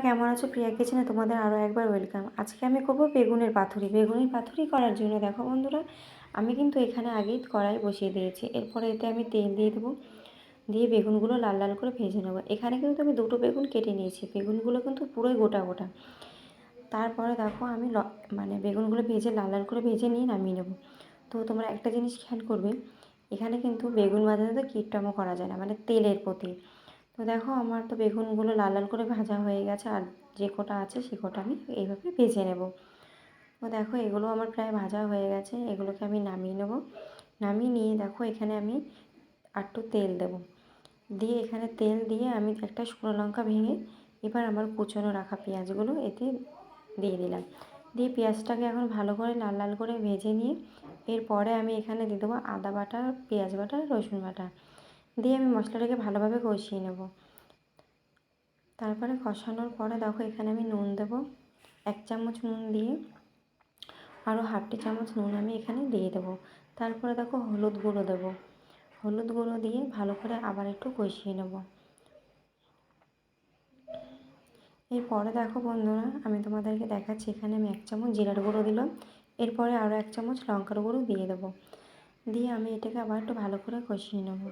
কেমন আছো? প্রিয়া কিচেনে তোমাদের আরও একবার ওয়েলকাম। আজকে আমি করব বেগুনের পাতুরি। বেগুনের পাতুরি করার জন্য দেখো বন্ধুরা, আমি কিন্তু এখানে আগেই কড়াই বসিয়ে দিয়েছি। এরপরে এতে আমি তেল দিয়ে দেবো, দিয়ে বেগুনগুলো লাল লাল করে ভেজে নেবো। এখানে কিন্তু আমি দুটো বেগুন কেটে নিয়েছি, বেগুনগুলো কিন্তু পুরোই গোটা গোটা। তারপরে দেখো আমি মানে বেগুনগুলো ভেজে লাল লাল করে ভেজে নিয়ে নামিয়ে নেবো। তো তোমরা একটা জিনিস খেয়াল করবে, এখানে কিন্তু বেগুন ভাজাতে কীটটামো করা যায় না, মানে তেলের প্রতি। তো দেখো আমার তো বেগুনগুলো লাল লাল করে ভাজা হয়ে গেছে, আর যে কটা আছে সে কটা আমি এইভাবে ভেজে নেব। তো দেখো এগুলো আমার প্রায় ভাজা হয়ে গেছে, এগুলোকে আমি নামিয়ে নেব। নামিয়ে নিয়ে দেখো এখানে আমি একটু তেল দেব, দিয়ে এখানে তেল দিয়ে আমি একটা শুকনো লঙ্কা ভেঙে এবার আমার কুচনো রাখা পেঁয়াজগুলো এতে দিয়ে দিলাম। দিয়ে পেঁয়াজটাকে এখন ভালো করে লাল লাল করে ভেজে নিয়ে এরপরে আমি এখানে দিয়ে দেবো আদা বাটা, পেঁয়াজ বাটা, রসুন বাটা, দিয়ে আমি মশলাটাকে ভালোভাবে কষিয়ে নেব। তারপরে কষানোর পরে দেখো এখানে আমি নুন দেবো, 1 চামচ নুন দিয়ে আরও হাফ টি চামচ নুন আমি এখানে দিয়ে দেবো। তারপরে দেখো হলুদ গুঁড়ো দেবো, হলুদ গুঁড়ো দিয়ে ভালো করে আবার একটু কষিয়ে নেব। এরপরে দেখো বন্ধুরা, আমি তোমাদেরকে দেখাচ্ছি এখানে আমি 1 চামচ জিরার গুঁড়ো দিলাম, এরপরে আরও 1 চামচ লঙ্কার গুঁড়ো দিয়ে দেবো। দিয়ে আমি এটাকে আবার একটু ভালো করে কষিয়ে নেব।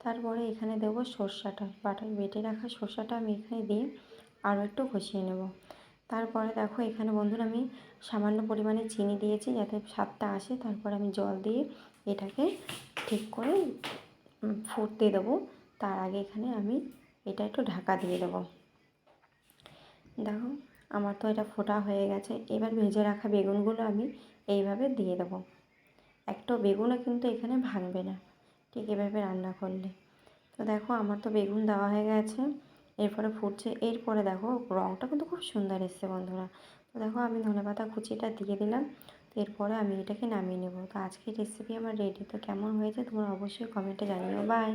তারপরে এখানে দেবো সর্ষাটা, বেটে রাখা সর্ষাটা আমি এখানে দিয়ে আরও একটু কষিয়ে নেব। তারপরে দেখো এখানে বন্ধুরা আমি সামান্য পরিমাণে চিনি দিয়েছি যাতে স্বাদটা আসে। তারপরে আমি জল দিয়ে এটাকে ঠিক করে ফুটতে দেবো। তার আগে এখানে আমি এটা একটু ঢাকা দিয়ে দেবো। দেখো আমার তো এটা ফোটা হয়ে গেছে। এবার ভেজে রাখা বেগুনগুলো আমি এইভাবে দিয়ে দেবো। একটা বেগুনও কিন্তু এখানে ভাঙবে না ঠিক এভাবে রান্না করলে। তো দেখো আমার তো বেগুন দেওয়া হয়ে গেছে, এরপরে ফুটছে। এরপরে দেখো রঙটা কিন্তু খুব সুন্দর এসছে বন্ধুরা। তো দেখো আমি ধনেপাতা কুচিটা দিয়ে দিলাম। তো এরপরে আমি এটাকে নামিয়ে নেব। তো আজকের রেসিপি আমার রেডি। তো কেমন হয়েছে তোমরা অবশ্যই কমেন্টে জানিও। বাই।